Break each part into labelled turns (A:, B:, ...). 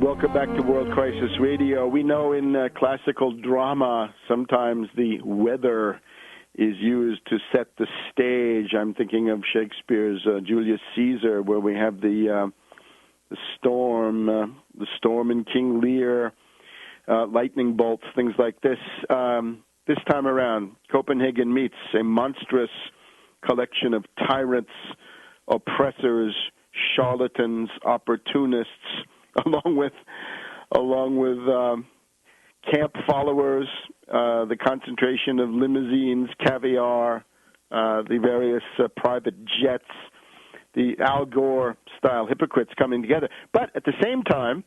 A: Welcome back to World Crisis Radio. We know in classical drama, sometimes the weather is used to set the stage. I'm thinking of Shakespeare's Julius Caesar, where we have the storm in King Lear, lightning bolts, things like this. This time around, Copenhagen meets a monstrous collection of tyrants, oppressors, charlatans, opportunists, along with camp followers, the concentration of limousines, caviar, the various private jets, the Al Gore-style hypocrites coming together. But at the same time,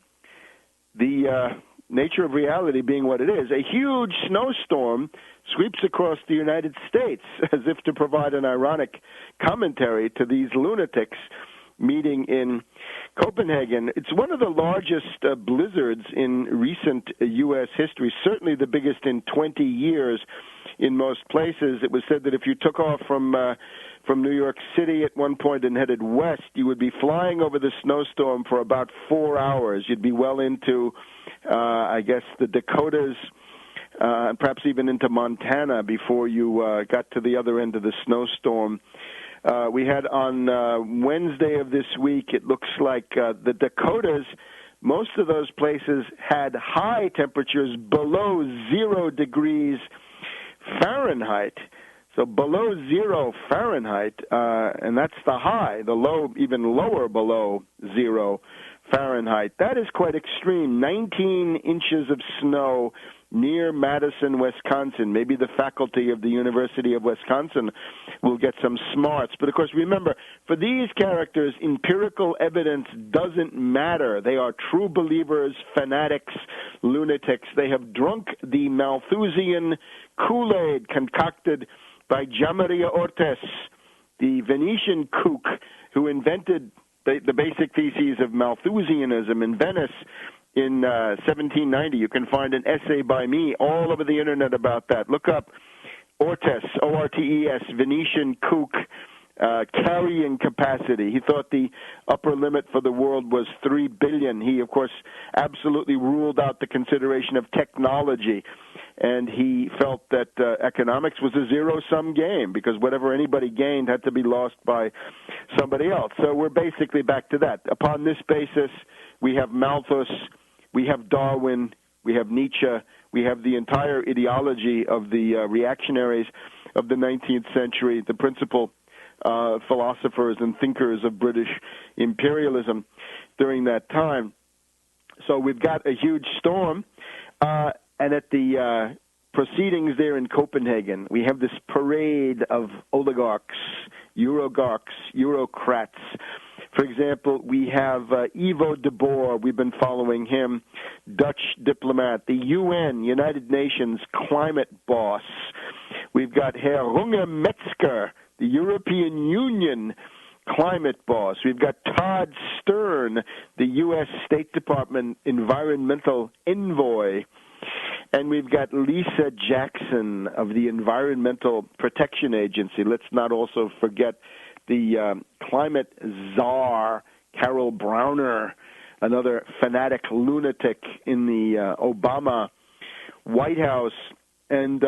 A: the nature of reality being what it is, a huge snowstorm sweeps across the United States as if to provide an ironic commentary to these lunatics meeting in Copenhagen. It's one of the largest blizzards in recent U.S. history, certainly the biggest in 20 years in most places. It was said that if you took off from New York City at one point and headed west, you would be flying over the snowstorm for about 4 hours. You'd be well into, I guess, the Dakotas, perhaps even into Montana before you got to the other end of the snowstorm. We had on Wednesday of this week, it looks like the Dakotas, most of those places had high temperatures below 0 degrees Fahrenheit. So below 0 Fahrenheit, and that's the high, the low, even lower below 0 Fahrenheit. That is quite extreme. 19 inches of snow near Madison, Wisconsin. Maybe the faculty of the University of Wisconsin will get some smarts. But, of course, remember, for these characters, empirical evidence doesn't matter. They are true believers, fanatics, lunatics. They have drunk the Malthusian Kool-Aid concocted by Gianmaria Ortes, the Venetian kook who invented the basic theses of Malthusianism in Venice in 1790. You can find an essay by me all over the Internet about that. Look up Ortes, O-R-T-E-S, Venetian kook, carrying capacity. He thought the upper limit for the world was 3 billion. He, of course, absolutely ruled out the consideration of technology. And he felt that economics was a zero-sum game because whatever anybody gained had to be lost by somebody else. So we're basically back to that. Upon this basis, we have Malthus, we have Darwin, we have Nietzsche, we have the entire ideology of the reactionaries of the 19th century, the principal philosophers and thinkers of British imperialism during that time. So we've got a huge storm. And at the proceedings there in Copenhagen, we have this parade of oligarchs, eurocrats. For example, we have Ivo de Boer. We've been following him, Dutch diplomat, the UN, United Nations climate boss. We've got Herr Runge Metzger, the European Union climate boss. We've got Todd Stern, the U.S. State Department environmental envoy. And we've got Lisa Jackson of the Environmental Protection Agency. Let's not also forget the climate czar, Carol Browner, another fanatic lunatic in the Obama White House. And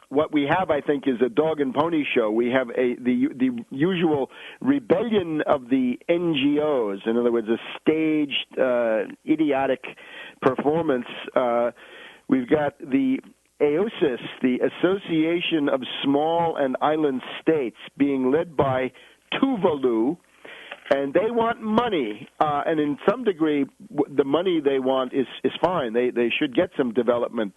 A: what we have, I think, is a dog and pony show. We have the usual rebellion of the NGOs. In other words, a staged, idiotic performance. We've got the AOSIS, the Association of Small and Island States, being led by Tuvalu, and they want money. And in some degree, the money they want is fine. They should get some development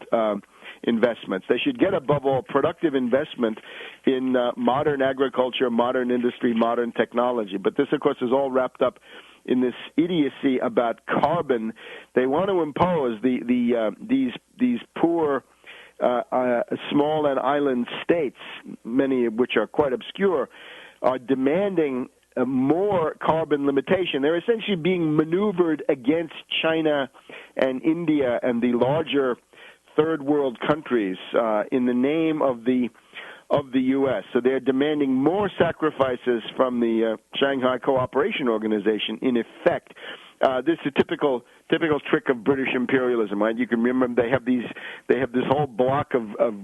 A: investments. They should get, above all, productive investment in modern agriculture, modern industry, modern technology. But this, of course, is all wrapped up in this idiocy about carbon. They want to impose these poor small and island states, many of which are quite obscure, are demanding more carbon limitation. They're essentially being maneuvered against China and India and the larger third world countries in the name of the U.S. So they're demanding more sacrifices from the Shanghai Cooperation Organization, in effect. This is a typical trick of British imperialism, right? You can remember they have this whole block of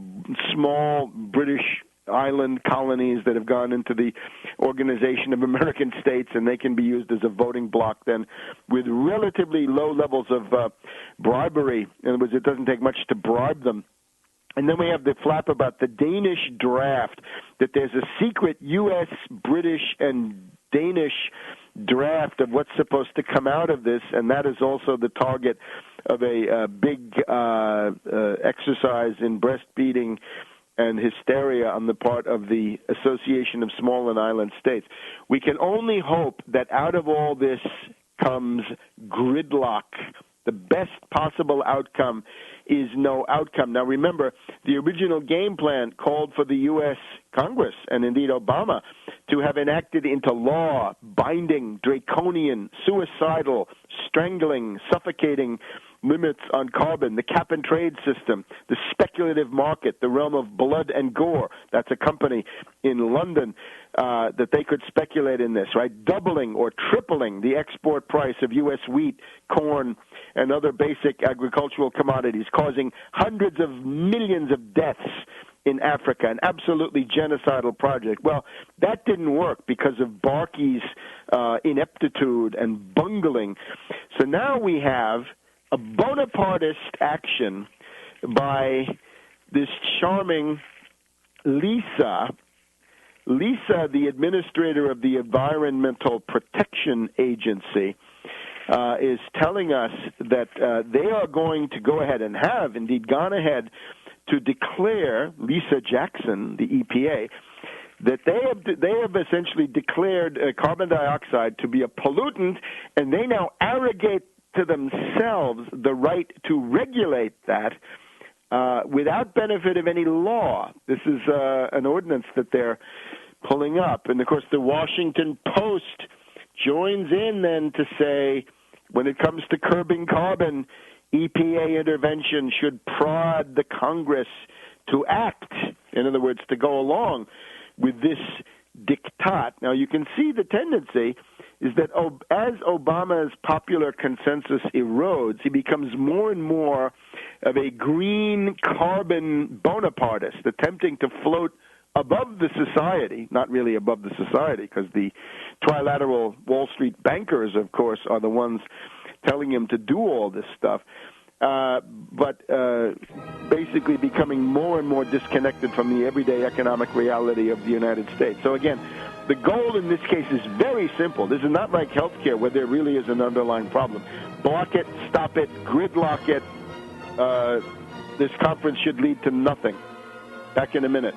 A: small British island colonies that have gone into the Organization of American States, and they can be used as a voting bloc then with relatively low levels of bribery. In other words, it doesn't take much to bribe them. And then we have the flap about the Danish draft, that there's a secret U.S., British, and Danish draft of what's supposed to come out of this, and that is also the target of a big exercise in breastfeeding and hysteria on the part of the Association of Small and Island States. We can only hope that out of all this comes gridlock. The best possible outcome is no outcome. Now, remember, the original game plan called for the U.S. Congress, and indeed Obama, to have enacted into law binding, draconian, suicidal, strangling, suffocating limits on carbon, the cap-and-trade system, the speculative market, the realm of blood and gore. That's a company in London that they could speculate in this, right? Doubling or tripling the export price of U.S. wheat, corn, and other basic agricultural commodities, causing hundreds of millions of deaths in Africa, an absolutely genocidal project. Well, that didn't work because of Barkey's ineptitude and bungling. So now we have a Bonapartist action by this charming Lisa, the administrator of the Environmental Protection Agency, is telling us that they are going to go ahead and have indeed gone ahead to declare, Lisa Jackson, the EPA, that they have essentially declared carbon dioxide to be a pollutant, and they now arrogate to themselves the right to regulate that without benefit of any law. This is an ordinance that they're pulling up. And, of course, the Washington Post joins in then to say, when it comes to curbing carbon, EPA intervention should prod the Congress to act. In other words, to go along with this diktat. Now, you can see the tendency is that as Obama's popular consensus erodes, he becomes more and more of a green carbon Bonapartist, attempting to float above the society, not really above the society, because the trilateral Wall Street bankers, of course, are the ones telling him to do all this stuff, but basically becoming more and more disconnected from the everyday economic reality of the United States. So again, the goal in this case is very simple. This is not like healthcare where there really is an underlying problem. Block it, stop it, gridlock it. This conference should lead to nothing. Back in a minute.